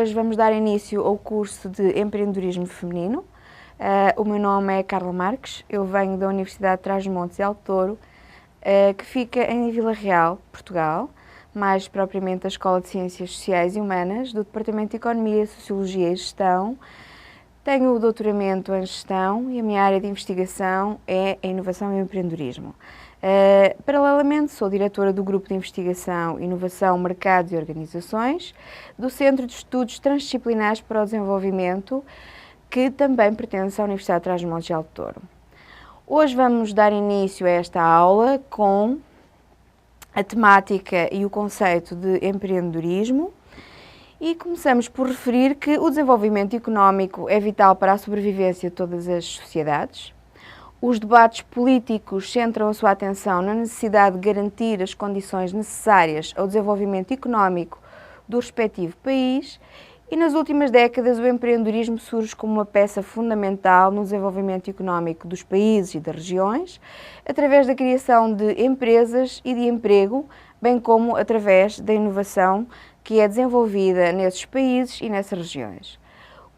hoje vamos dar início ao curso de Empreendedorismo Feminino. O meu nome é Carla Marques, eu venho da Universidade de Trás-os-Montes e Alto Douro, que fica em Vila Real, Portugal, mais propriamente da Escola de Ciências Sociais e Humanas, do Departamento de Economia, Sociologia e Gestão. Tenho o doutoramento em Gestão e a minha área de investigação é a Inovação e o Empreendedorismo. Paralelamente, sou diretora do Grupo de Investigação, Inovação, Mercados e Organizações, do Centro de Estudos Transdisciplinares para o Desenvolvimento, que também pertence à Universidade de Trás-os-Montes e Alto Douro. Hoje vamos dar início a esta aula com a temática e o conceito de empreendedorismo. E começamos por referir que o desenvolvimento económico é vital para a sobrevivência de todas as sociedades. Os debates políticos centram a sua atenção na necessidade de garantir as condições necessárias ao desenvolvimento económico do respectivo país e nas últimas décadas o empreendedorismo surge como uma peça fundamental no desenvolvimento económico dos países e das regiões, através da criação de empresas e de emprego, bem como através da inovação que é desenvolvida nesses países e nessas regiões.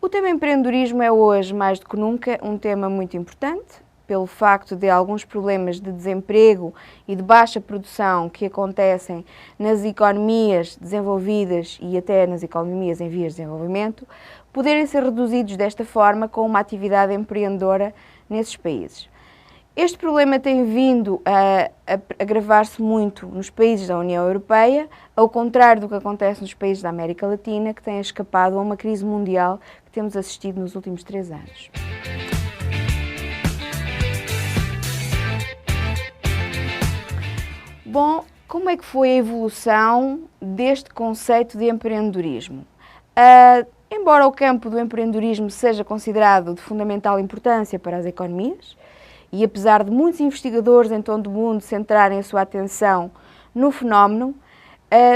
O tema empreendedorismo é hoje, mais do que nunca, um tema muito importante, pelo facto de alguns problemas de desemprego e de baixa produção que acontecem nas economias desenvolvidas e até nas economias em vias de desenvolvimento, poderem ser reduzidos desta forma com uma atividade empreendedora nesses países. Este problema tem vindo a agravar-se muito nos países da União Europeia, ao contrário do que acontece nos países da América Latina, que têm escapado a uma crise mundial que temos assistido nos últimos 3 anos. Bom, como é que foi a evolução deste conceito de empreendedorismo? Embora o campo do empreendedorismo seja considerado de fundamental importância para as economias, e apesar de muitos investigadores em todo o mundo centrarem a sua atenção no fenómeno,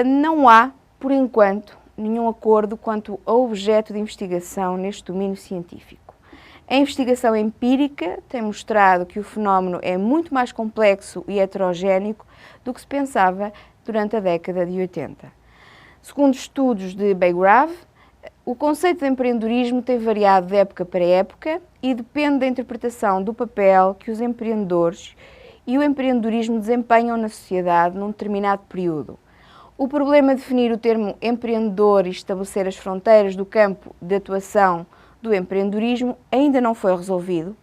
não há, por enquanto, nenhum acordo quanto ao objeto de investigação neste domínio científico. A investigação empírica tem mostrado que o fenómeno é muito mais complexo e heterogéneo do que se pensava durante a década de 80. Segundo estudos de Baygrav, o conceito de empreendedorismo tem variado de época para época e depende da interpretação do papel que os empreendedores e o empreendedorismo desempenham na sociedade num determinado período. O problema de definir o termo empreendedor e estabelecer as fronteiras do campo de atuação do empreendedorismo ainda não foi resolvido.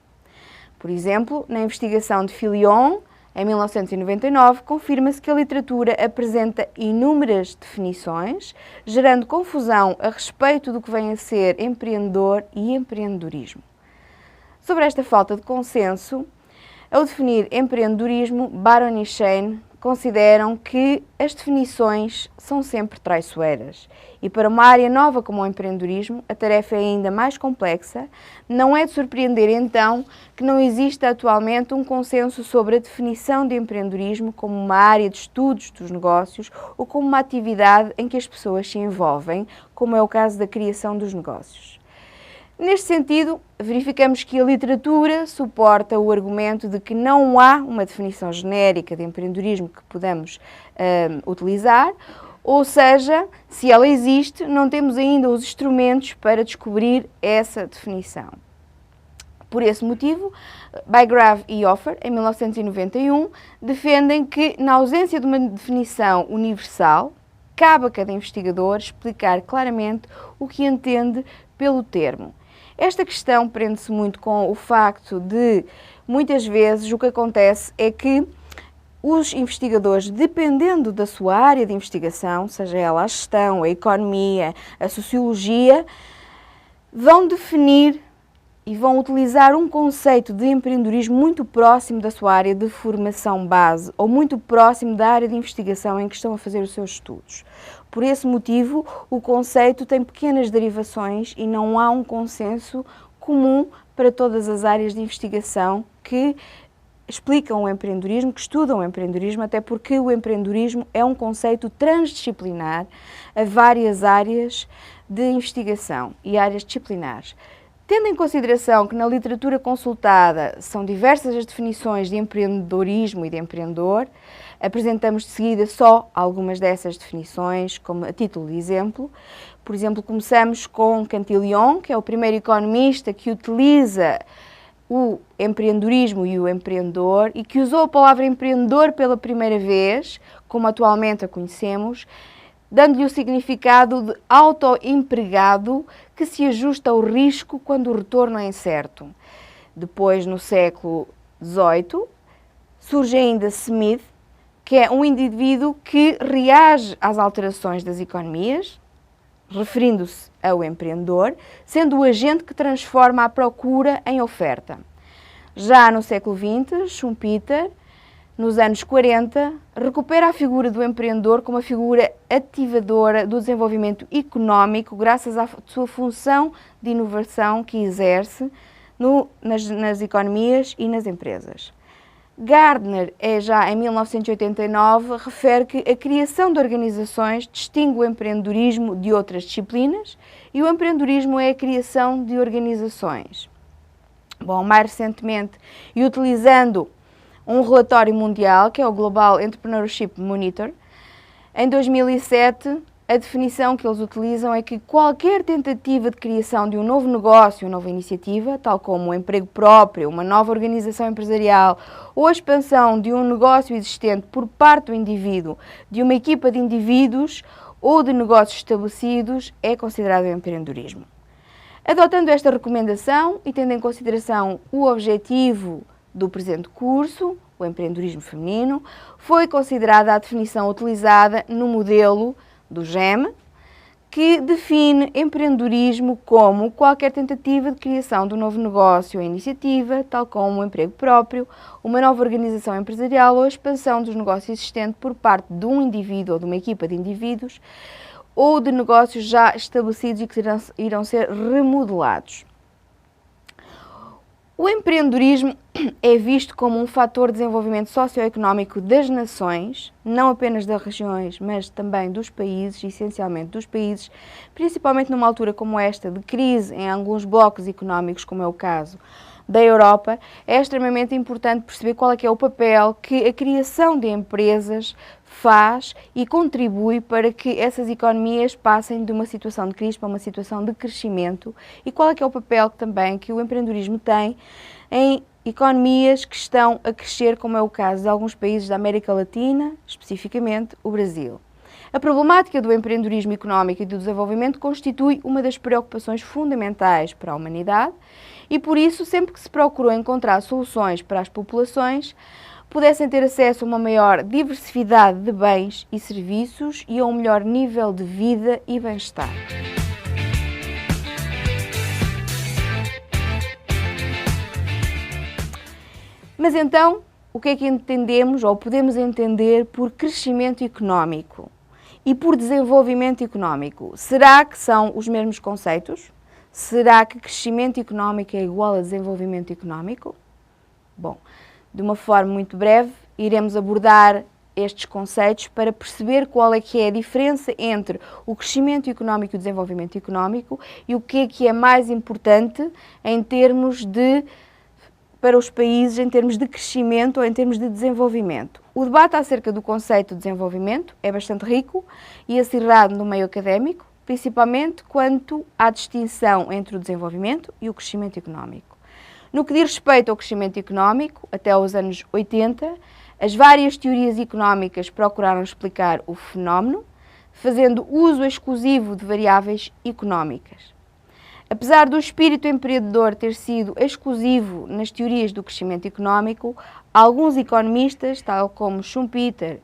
Por exemplo, na investigação de Filion, em 1999, confirma-se que a literatura apresenta inúmeras definições, gerando confusão a respeito do que vem a ser empreendedor e empreendedorismo. Sobre esta falta de consenso, ao definir empreendedorismo, Baron e Shane consideram que as definições são sempre traiçoeiras e para uma área nova como o empreendedorismo, a tarefa é ainda mais complexa. Não é de surpreender então que não exista atualmente um consenso sobre a definição de empreendedorismo como uma área de estudos dos negócios ou como uma atividade em que as pessoas se envolvem, como é o caso da criação dos negócios. Neste sentido, verificamos que a literatura suporta o argumento de que não há uma definição genérica de empreendedorismo que podamos utilizar, ou seja, se ela existe, não temos ainda os instrumentos para descobrir essa definição. Por esse motivo, Baygrav e Offer, em 1991, defendem que, na ausência de uma definição universal, cabe a cada investigador explicar claramente o que entende pelo termo. Esta questão prende-se muito com o facto de, muitas vezes, o que acontece é que os investigadores, dependendo da sua área de investigação, seja ela a gestão, a economia, a sociologia, vão definir e vão utilizar um conceito de empreendedorismo muito próximo da sua área de formação base ou muito próximo da área de investigação em que estão a fazer os seus estudos. Por esse motivo, o conceito tem pequenas derivações e não há um consenso comum para todas as áreas de investigação que explicam o empreendedorismo, que estudam o empreendedorismo, até porque o empreendedorismo é um conceito transdisciplinar a várias áreas de investigação e áreas disciplinares. Tendo em consideração que na literatura consultada são diversas as definições de empreendedorismo e de empreendedor, Apresentamos de seguida só algumas dessas definições, como a título de exemplo. Por exemplo, começamos com Cantillon, que é o primeiro economista que utiliza o empreendedorismo e o empreendedor e que usou a palavra empreendedor pela primeira vez, como atualmente a conhecemos, dando-lhe o significado de autoempregado que se ajusta ao risco quando o retorno é incerto. Depois, no século XVIII, surge ainda Smith, que é um indivíduo que reage às alterações das economias, referindo-se ao empreendedor, sendo o agente que transforma a procura em oferta. Já no século XX, Schumpeter, nos anos 40, recupera a figura do empreendedor como a figura ativadora do desenvolvimento económico graças à sua função de inovação que exerce nas economias e nas empresas. Gardner, já em 1989, refere que a criação de organizações distingue o empreendedorismo de outras disciplinas e o empreendedorismo é a criação de organizações. Bom, mais recentemente, e utilizando um relatório mundial, que é o Global Entrepreneurship Monitor, em 2007, a definição que eles utilizam é que qualquer tentativa de criação de um novo negócio, uma nova iniciativa, tal como um emprego próprio, uma nova organização empresarial ou a expansão de um negócio existente por parte do indivíduo, de uma equipa de indivíduos ou de negócios estabelecidos, é considerado empreendedorismo. Adotando esta recomendação e tendo em consideração o objetivo do presente curso, o empreendedorismo feminino, foi considerada a definição utilizada no modelo do GEM, que define empreendedorismo como qualquer tentativa de criação de um novo negócio ou iniciativa, tal como um emprego próprio, uma nova organização empresarial ou a expansão dos negócios existentes por parte de um indivíduo ou de uma equipa de indivíduos ou de negócios já estabelecidos e que irão ser remodelados. O empreendedorismo é visto como um fator de desenvolvimento socioeconómico das nações, não apenas das regiões, mas também dos países, essencialmente dos países, principalmente numa altura como esta, de crise em alguns blocos económicos, como é o caso da Europa. É extremamente importante perceber qual é que é o papel que a criação de empresas faz e contribui para que essas economias passem de uma situação de crise para uma situação de crescimento e qual é que é o papel também que o empreendedorismo tem em economias que estão a crescer, como é o caso de alguns países da América Latina, especificamente o Brasil. A problemática do empreendedorismo económico e do desenvolvimento constitui uma das preocupações fundamentais para a humanidade e, por isso, sempre que se procurou encontrar soluções para as populações pudessem ter acesso a uma maior diversidade de bens e serviços e a um melhor nível de vida e bem-estar. Mas então, o que é que entendemos ou podemos entender por crescimento económico e por desenvolvimento económico? Será que são os mesmos conceitos? Será que crescimento económico é igual a desenvolvimento económico? Bom, de uma forma muito breve, iremos abordar estes conceitos para perceber qual é que é a diferença entre o crescimento económico e o desenvolvimento económico e o que é mais importante em termos para os países, em termos de crescimento ou em termos de desenvolvimento. O debate acerca do conceito de desenvolvimento é bastante rico e acirrado no meio académico, principalmente quanto à distinção entre o desenvolvimento e o crescimento económico. No que diz respeito ao crescimento económico, até os anos 80, as várias teorias económicas procuraram explicar o fenómeno, fazendo uso exclusivo de variáveis económicas. Apesar do espírito empreendedor ter sido exclusivo nas teorias do crescimento económico, alguns economistas, tal como Schumpeter,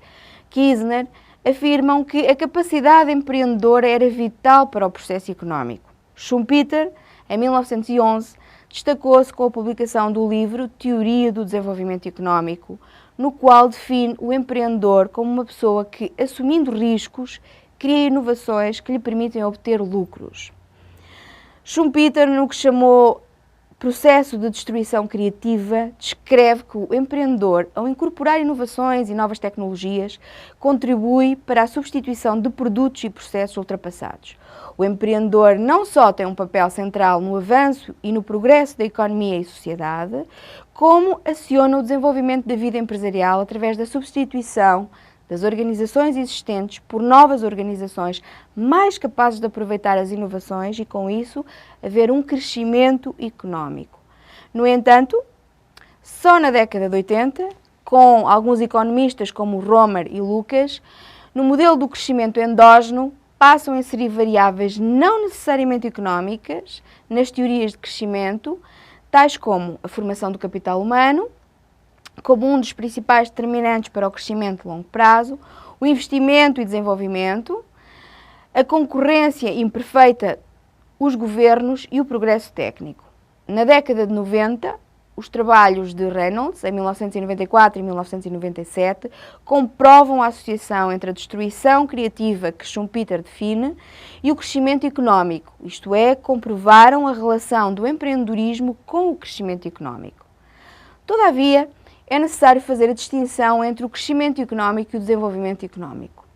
Kirchner, afirmam que a capacidade empreendedora era vital para o processo económico. Schumpeter, em 1911, destacou-se com a publicação do livro Teoria do Desenvolvimento Económico, no qual define o empreendedor como uma pessoa que, assumindo riscos, cria inovações que lhe permitem obter lucros. Schumpeter, no que chamou processo de destruição criativa descreve que o empreendedor, ao incorporar inovações e novas tecnologias, contribui para a substituição de produtos e processos ultrapassados. O empreendedor não só tem um papel central no avanço e no progresso da economia e sociedade, como aciona o desenvolvimento da vida empresarial através da substituição das organizações existentes por novas organizações mais capazes de aproveitar as inovações e, com isso, haver um crescimento económico. No entanto, só na década de 80, com alguns economistas como Romer e Lucas, no modelo do crescimento endógeno, passam a inserir variáveis não necessariamente económicas nas teorias de crescimento, tais como a formação do capital humano, como um dos principais determinantes para o crescimento de longo prazo, o investimento e desenvolvimento, a concorrência imperfeita, os governos e o progresso técnico. Na década de 90, os trabalhos de Reynolds, em 1994 e 1997, comprovam a associação entre a destruição criativa que Schumpeter define e o crescimento económico, isto é, comprovaram a relação do empreendedorismo com o crescimento económico. Todavia, é necessário fazer a distinção entre o crescimento económico e o desenvolvimento económico.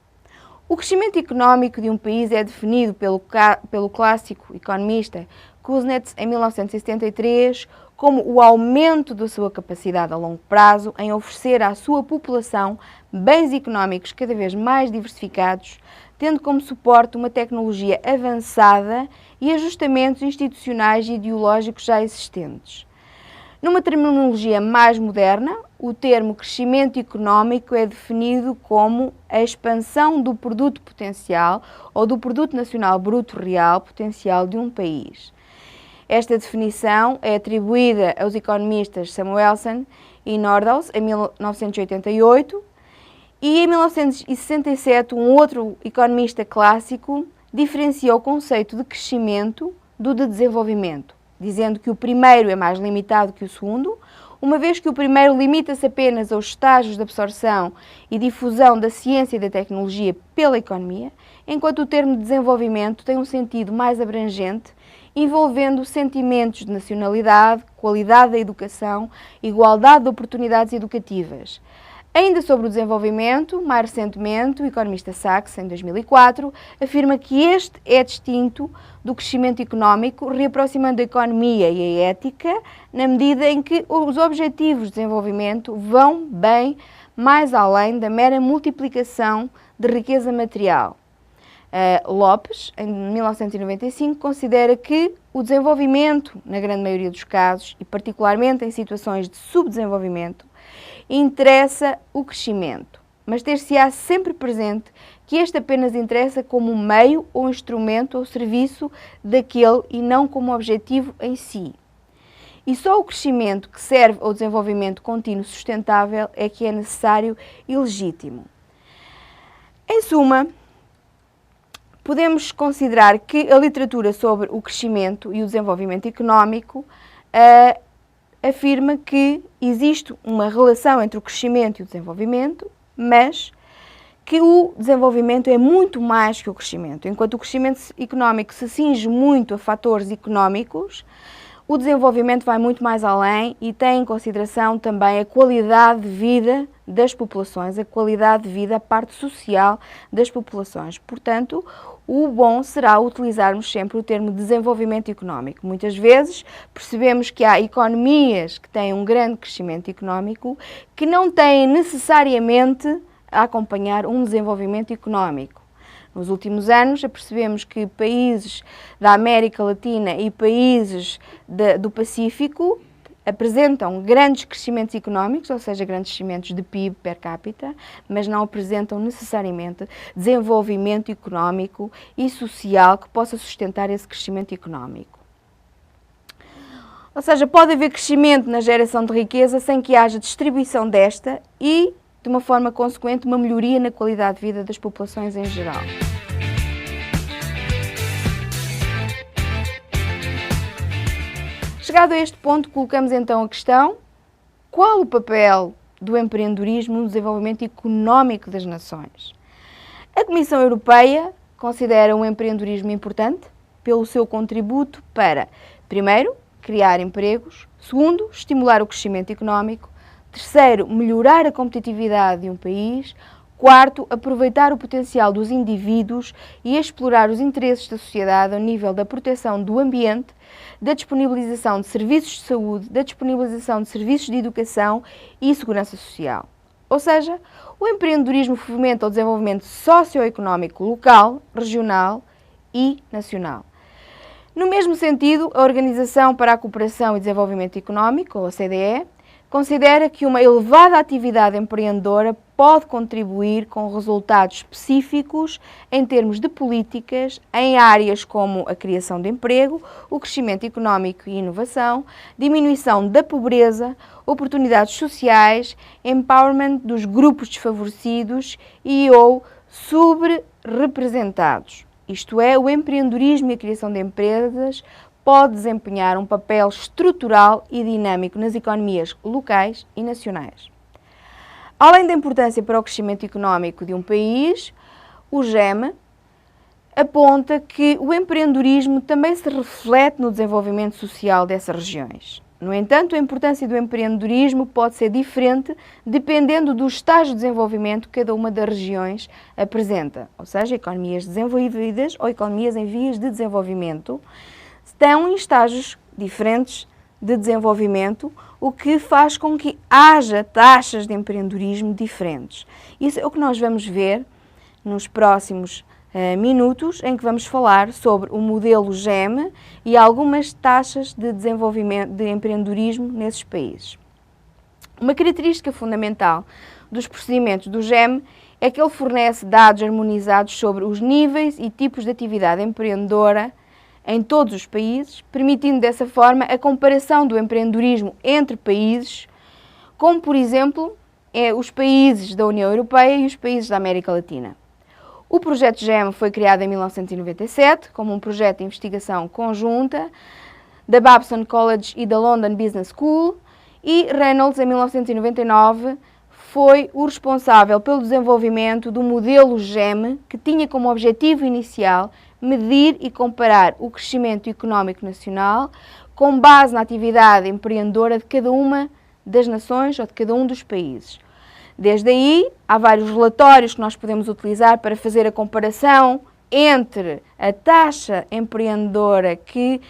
O crescimento económico de um país é definido pelo clássico economista Kuznets, em 1973, como o aumento da sua capacidade a longo prazo em oferecer à sua população bens económicos cada vez mais diversificados, tendo como suporte uma tecnologia avançada e ajustamentos institucionais e ideológicos já existentes. Numa terminologia mais moderna, o termo crescimento económico é definido como a expansão do produto potencial ou do produto nacional bruto real potencial de um país. Esta definição é atribuída aos economistas Samuelson e Nordhaus em 1988 e em 1967 um outro economista clássico diferenciou o conceito de crescimento do de desenvolvimento, dizendo que o primeiro é mais limitado que o segundo, uma vez que o primeiro limita-se apenas aos estágios de absorção e difusão da ciência e da tecnologia pela economia, enquanto o termo desenvolvimento tem um sentido mais abrangente, envolvendo sentimentos de nacionalidade, qualidade da educação, igualdade de oportunidades educativas. Ainda sobre o desenvolvimento, mais recentemente, o economista Sachs, em 2004, afirma que este é distinto do crescimento económico, reaproximando a economia e a ética, na medida em que os objetivos de desenvolvimento vão bem mais além da mera multiplicação de riqueza material. Lopes, em 1995, considera que o desenvolvimento, na grande maioria dos casos, e particularmente em situações de subdesenvolvimento, interessa o crescimento, mas ter-se-á sempre presente que este apenas interessa como um meio ou instrumento ou serviço daquele e não como objetivo em si. E só o crescimento que serve ao desenvolvimento contínuo sustentável é que é necessário e legítimo. Em suma, podemos considerar que a literatura sobre o crescimento e o desenvolvimento económico afirma que existe uma relação entre o crescimento e o desenvolvimento, mas que o desenvolvimento é muito mais que o crescimento. Enquanto o crescimento económico se cinge muito a fatores económicos, o desenvolvimento vai muito mais além e tem em consideração também a qualidade de vida das populações, a qualidade de vida, a parte social das populações. Portanto, o bom será utilizarmos sempre o termo desenvolvimento económico. Muitas vezes percebemos que há economias que têm um grande crescimento económico que não têm necessariamente a acompanhar um desenvolvimento económico. Nos últimos anos, percebemos que países da América Latina e países do Pacífico apresentam grandes crescimentos económicos, ou seja, grandes crescimentos de PIB per capita, mas não apresentam necessariamente desenvolvimento económico e social que possa sustentar esse crescimento económico. Ou seja, pode haver crescimento na geração de riqueza sem que haja distribuição desta e, de uma forma consequente, uma melhoria na qualidade de vida das populações em geral. Chegado a este ponto, colocamos então a questão: qual o papel do empreendedorismo no desenvolvimento económico das nações? A Comissão Europeia considera o empreendedorismo importante pelo seu contributo para, primeiro, criar empregos. Segundo, estimular o crescimento económico. Terceiro, melhorar a competitividade de um país. Quarto, aproveitar o potencial dos indivíduos e explorar os interesses da sociedade ao nível da proteção do ambiente, da disponibilização de serviços de saúde, da disponibilização de serviços de educação e segurança social. Ou seja, o empreendedorismo fomenta o desenvolvimento socioeconómico local, regional e nacional. No mesmo sentido, a Organização para a Cooperação e Desenvolvimento Económico, ou OCDE, considera que uma elevada atividade empreendedora pode contribuir com resultados específicos em termos de políticas em áreas como a criação de emprego, o crescimento económico e inovação, diminuição da pobreza, oportunidades sociais, empowerment dos grupos desfavorecidos e ou subrepresentados. Isto é, o empreendedorismo e a criação de empresas pode desempenhar um papel estrutural e dinâmico nas economias locais e nacionais. Além da importância para o crescimento económico de um país, o GEM aponta que o empreendedorismo também se reflete no desenvolvimento social dessas regiões. No entanto, a importância do empreendedorismo pode ser diferente dependendo do estágio de desenvolvimento que cada uma das regiões apresenta, ou seja, economias desenvolvidas ou economias em vias de desenvolvimento estão em estágios diferentes de desenvolvimento, o que faz com que haja taxas de empreendedorismo diferentes. Isso é o que nós vamos ver nos próximos minutos, em que vamos falar sobre o modelo GEM e algumas taxas de desenvolvimento de empreendedorismo nesses países. Uma característica fundamental dos procedimentos do GEM é que ele fornece dados harmonizados sobre os níveis e tipos de atividade empreendedora em todos os países, permitindo dessa forma a comparação do empreendedorismo entre países, como por exemplo os países da União Europeia e os países da América Latina. O projeto GEM foi criado em 1997 como um projeto de investigação conjunta da Babson College e da London Business School e Reynolds, em 1999, foi o responsável pelo desenvolvimento do modelo GEM, que tinha como objetivo inicial medir e comparar o crescimento económico nacional com base na atividade empreendedora de cada uma das nações ou de cada um dos países. Desde aí, há vários relatórios que nós podemos utilizar para fazer a comparação entre a taxa empreendedora que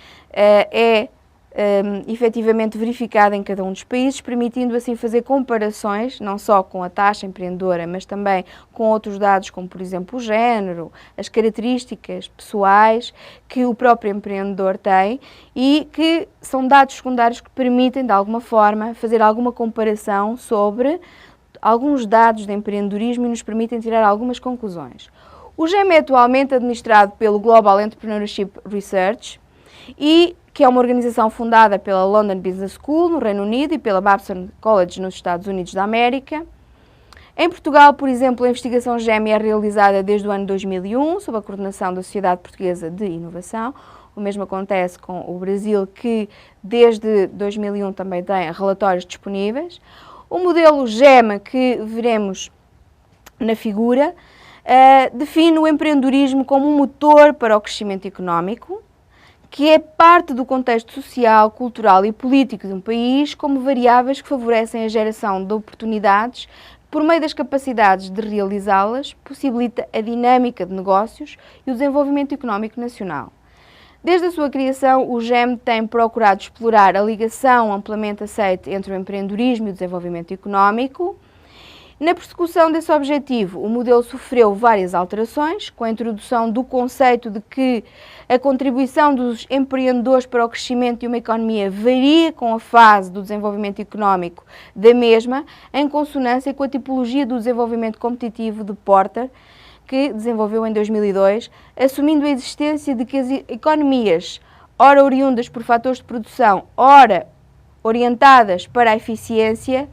efetivamente verificada em cada um dos países, permitindo assim fazer comparações, não só com a taxa empreendedora, mas também com outros dados, como por exemplo o género, as características pessoais que o próprio empreendedor tem e que são dados secundários que permitem, de alguma forma, fazer alguma comparação sobre alguns dados de empreendedorismo e nos permitem tirar algumas conclusões. O GEM é atualmente administrado pelo Global Entrepreneurship Research e que é uma organização fundada pela London Business School, no Reino Unido, e pela Babson College, nos Estados Unidos da América. Em Portugal, por exemplo, a investigação GEM é realizada desde o ano 2001, sob a coordenação da Sociedade Portuguesa de Inovação. O mesmo acontece com o Brasil, que desde 2001 também tem relatórios disponíveis. O modelo GEM, que veremos na figura, define o empreendedorismo como um motor para o crescimento económico, que é parte do contexto social, cultural e político de um país, como variáveis que favorecem a geração de oportunidades, por meio das capacidades de realizá-las, possibilita a dinâmica de negócios e o desenvolvimento económico nacional. Desde a sua criação, o GEM tem procurado explorar a ligação amplamente aceita entre o empreendedorismo e o desenvolvimento económico. Na persecução desse objetivo, o modelo sofreu várias alterações, com a introdução do conceito de que a contribuição dos empreendedores para o crescimento de uma economia varia com a fase do desenvolvimento económico da mesma, em consonância com a tipologia do desenvolvimento competitivo de Porter, que desenvolveu em 2002, assumindo a existência de que as economias, ora oriundas por fatores de produção, ora orientadas para a eficiência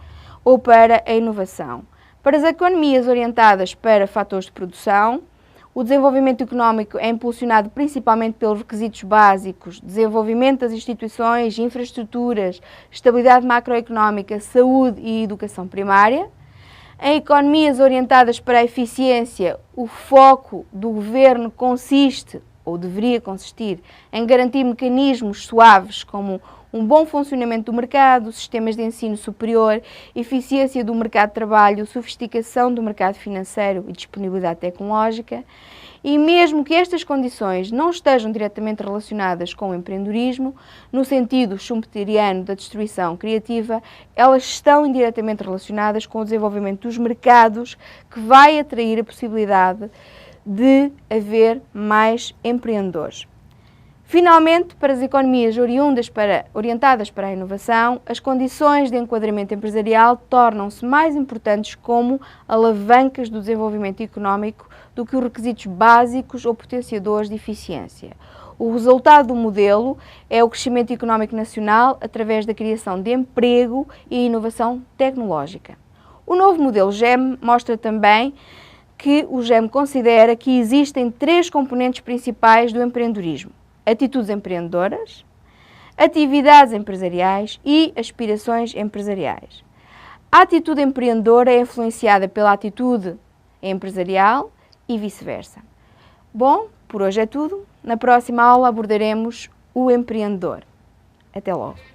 ou para a inovação. Para as economias orientadas para fatores de produção, o desenvolvimento económico é impulsionado principalmente pelos requisitos básicos, desenvolvimento das instituições, infraestruturas, estabilidade macroeconómica, saúde e educação primária. Em economias orientadas para a eficiência, o foco do governo consiste, ou deveria consistir, em garantir mecanismos suaves como um bom funcionamento do mercado, sistemas de ensino superior, eficiência do mercado de trabalho, sofisticação do mercado financeiro e disponibilidade tecnológica. E mesmo que estas condições não estejam diretamente relacionadas com o empreendedorismo, no sentido schumpeteriano da destruição criativa, elas estão indiretamente relacionadas com o desenvolvimento dos mercados, que vai atrair a possibilidade de haver mais empreendedores. Finalmente, para as economias orientadas para a inovação, as condições de enquadramento empresarial tornam-se mais importantes como alavancas do desenvolvimento económico do que os requisitos básicos ou potenciadores de eficiência. O resultado do modelo é o crescimento económico nacional através da criação de emprego e inovação tecnológica. O novo modelo GEM mostra também que o GEM considera que existem 3 componentes principais do empreendedorismo: atitudes empreendedoras, atividades empresariais e aspirações empresariais. A atitude empreendedora é influenciada pela atitude empresarial e vice-versa. Bom, por hoje é tudo. Na próxima aula abordaremos o empreendedor. Até logo.